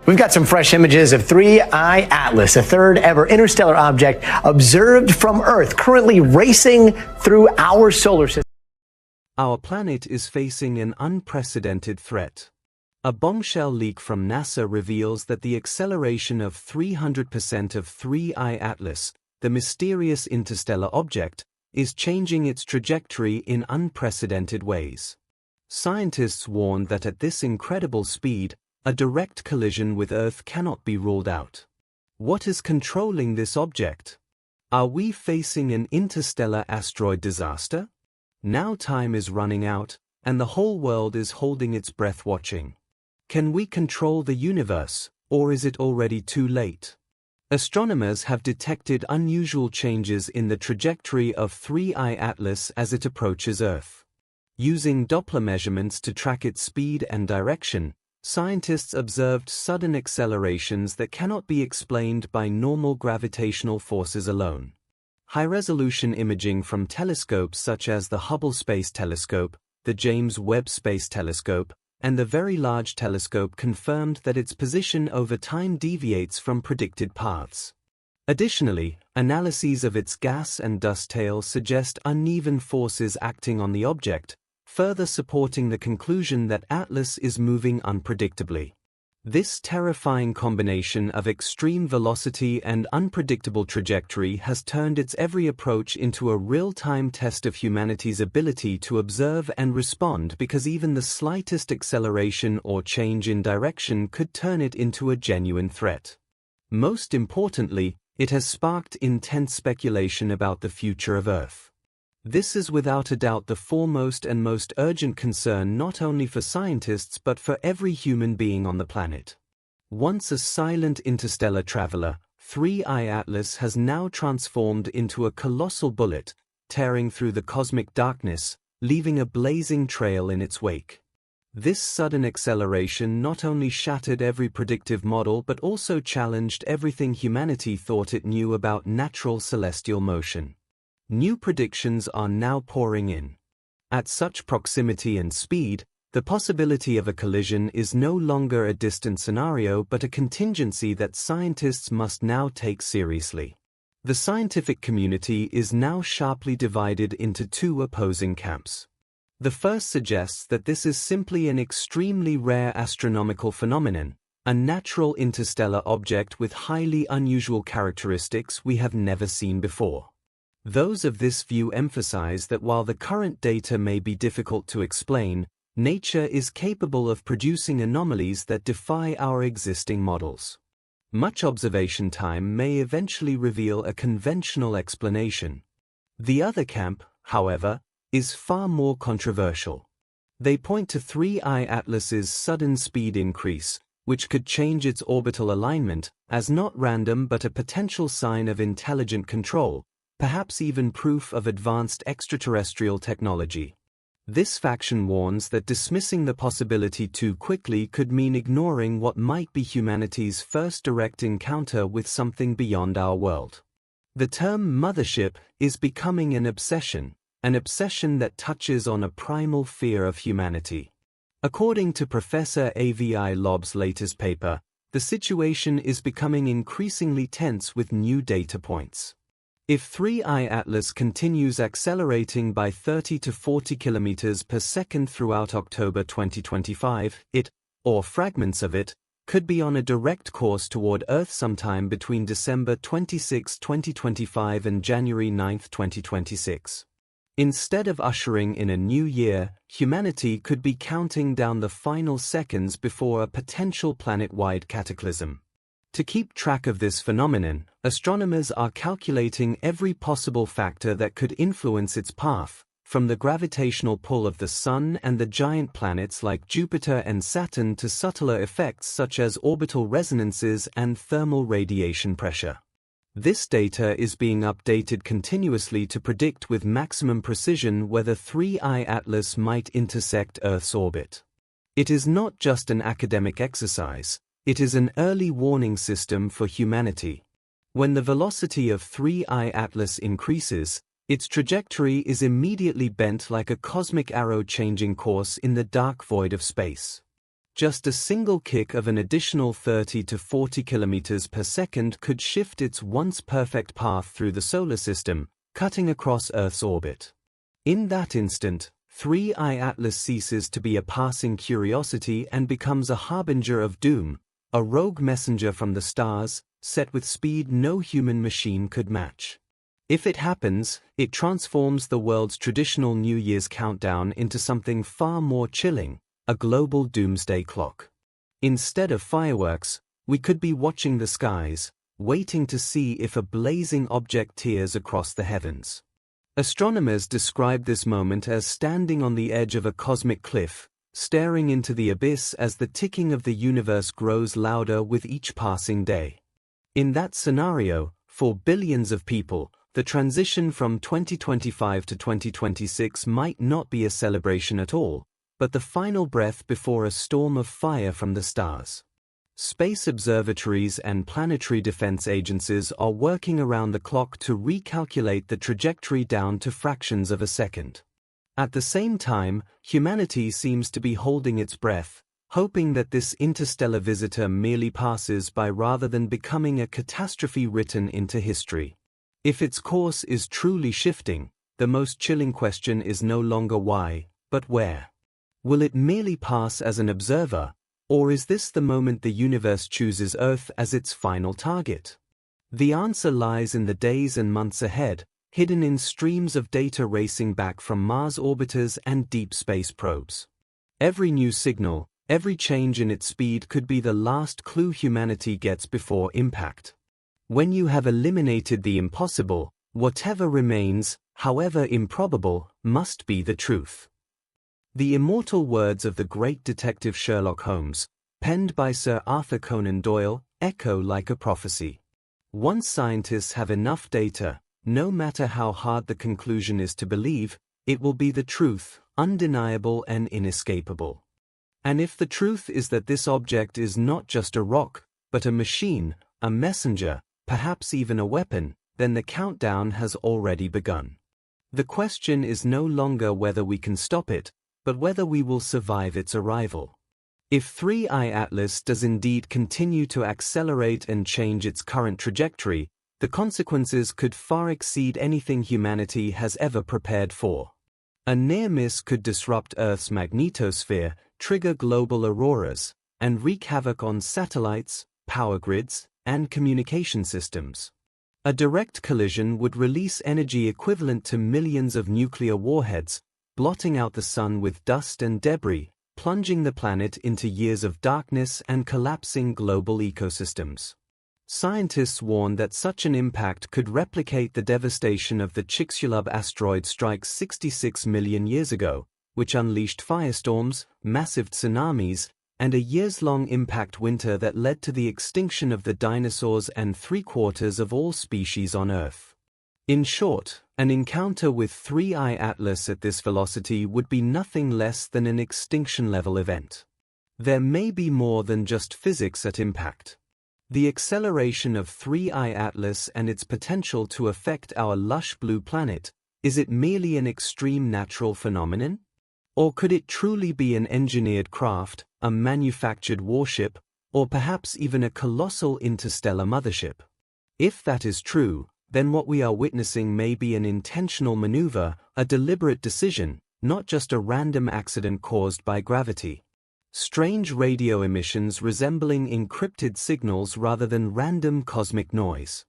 We've got some fresh images of 3I Atlas, a third ever interstellar object observed from Earth, currently racing through our solar system. Our planet is facing an unprecedented threat. A bombshell leak from NASA reveals that the acceleration of 300% of 3I Atlas, the mysterious interstellar object, is changing its trajectory in unprecedented ways. Scientists warn that at this incredible speed, a direct collision with Earth cannot be ruled out. What is controlling this object? Are we facing an interstellar asteroid disaster? Now time is running out, and the whole world is holding its breath watching. Can we control the universe, or is it already too late? Astronomers have detected unusual changes in the trajectory of 3I Atlas as it approaches Earth. Using Doppler measurements to track its speed and direction, scientists observed sudden accelerations that cannot be explained by normal gravitational forces alone. High-resolution imaging from telescopes such as the Hubble Space Telescope, the James Webb Space Telescope, and the Very Large Telescope confirmed that its position over time deviates from predicted paths. Additionally, analyses of its gas and dust tail suggest uneven forces acting on the object, further supporting the conclusion that Atlas is moving unpredictably. This terrifying combination of extreme velocity and unpredictable trajectory has turned its every approach into a real-time test of humanity's ability to observe and respond, because even the slightest acceleration or change in direction could turn it into a genuine threat. Most importantly, it has sparked intense speculation about the future of Earth. This is without a doubt the foremost and most urgent concern not only for scientists but for every human being on the planet. Once a silent interstellar traveler, 3I Atlas has now transformed into a colossal bullet, tearing through the cosmic darkness, leaving a blazing trail in its wake. This sudden acceleration not only shattered every predictive model but also challenged everything humanity thought it knew about natural celestial motion. New predictions are now pouring in. At such proximity and speed, the possibility of a collision is no longer a distant scenario but a contingency that scientists must now take seriously. The scientific community is now sharply divided into two opposing camps. The first suggests that this is simply an extremely rare astronomical phenomenon, a natural interstellar object with highly unusual characteristics we have never seen before. Those of this view emphasize that while the current data may be difficult to explain, nature is capable of producing anomalies that defy our existing models. Much observation time may eventually reveal a conventional explanation. The other camp, however, is far more controversial. They point to 3I Atlas's sudden speed increase, which could change its orbital alignment, as not random but a potential sign of intelligent control, perhaps even proof of advanced extraterrestrial technology. This faction warns that dismissing the possibility too quickly could mean ignoring what might be humanity's first direct encounter with something beyond our world. The term mothership is becoming an obsession that touches on a primal fear of humanity. According to Professor Avi Loeb's latest paper, the situation is becoming increasingly tense with new data points. If 3I Atlas continues accelerating by 30 to 40 km per second throughout October 2025, it, or fragments of it, could be on a direct course toward Earth sometime between December 26, 2025 and January 9, 2026. Instead of ushering in a new year, humanity could be counting down the final seconds before a potential planet-wide cataclysm. To keep track of this phenomenon, astronomers are calculating every possible factor that could influence its path, from the gravitational pull of the Sun and the giant planets like Jupiter and Saturn to subtler effects such as orbital resonances and thermal radiation pressure. This data is being updated continuously to predict with maximum precision whether 3I Atlas might intersect Earth's orbit. It is not just an academic exercise. It is an early warning system for humanity. When the velocity of 3I Atlas increases, its trajectory is immediately bent like a cosmic arrow changing course in the dark void of space. Just a single kick of an additional 30 to 40 kilometers per second could shift its once perfect path through the solar system, cutting across Earth's orbit. In that instant, 3I Atlas ceases to be a passing curiosity and becomes a harbinger of doom, a rogue messenger from the stars, set with speed no human machine could match. If it happens, it transforms the world's traditional New Year's countdown into something far more chilling, a global doomsday clock. Instead of fireworks, we could be watching the skies, waiting to see if a blazing object tears across the heavens. Astronomers describe this moment as standing on the edge of a cosmic cliff, staring into the abyss as the ticking of the universe grows louder with each passing day. In that scenario, for billions of people, the transition from 2025 to 2026 might not be a celebration at all, but the final breath before a storm of fire from the stars. Space observatories and planetary defense agencies are working around the clock to recalculate the trajectory down to fractions of a second. At the same time, humanity seems to be holding its breath, hoping that this interstellar visitor merely passes by rather than becoming a catastrophe written into history. If its course is truly shifting, the most chilling question is no longer why, but where. Will it merely pass as an observer, or is this the moment the universe chooses Earth as its final target? The answer lies in the days and months ahead, hidden in streams of data racing back from Mars orbiters and deep space probes. Every new signal, every change in its speed could be the last clue humanity gets before impact. When you have eliminated the impossible, whatever remains, however improbable, must be the truth. The immortal words of the great detective Sherlock Holmes, penned by Sir Arthur Conan Doyle, echo like a prophecy. Once scientists have enough data, no matter how hard the conclusion is to believe, it will be the truth, undeniable and inescapable. And if the truth is that this object is not just a rock, but a machine, a messenger, perhaps even a weapon, then the countdown has already begun. The question is no longer whether we can stop it, but whether we will survive its arrival. If 3I Atlas does indeed continue to accelerate and change its current trajectory, the consequences could far exceed anything humanity has ever prepared for. A near miss could disrupt Earth's magnetosphere, trigger global auroras, and wreak havoc on satellites, power grids, and communication systems. A direct collision would release energy equivalent to millions of nuclear warheads, blotting out the sun with dust and debris, plunging the planet into years of darkness and collapsing global ecosystems. Scientists warn that such an impact could replicate the devastation of the Chicxulub asteroid strike 66 million years ago, which unleashed firestorms, massive tsunamis, and a years-long impact winter that led to the extinction of the dinosaurs and 3/4 of all species on Earth. In short, an encounter with 3I Atlas at this velocity would be nothing less than an extinction-level event. There may be more than just physics at impact. The acceleration of 3I Atlas and its potential to affect our lush blue planet, is it merely an extreme natural phenomenon? Or could it truly be an engineered craft, a manufactured warship, or perhaps even a colossal interstellar mothership? If that is true, then what we are witnessing may be an intentional maneuver, a deliberate decision, not just a random accident caused by gravity. Strange radio emissions resembling encrypted signals rather than random cosmic noise.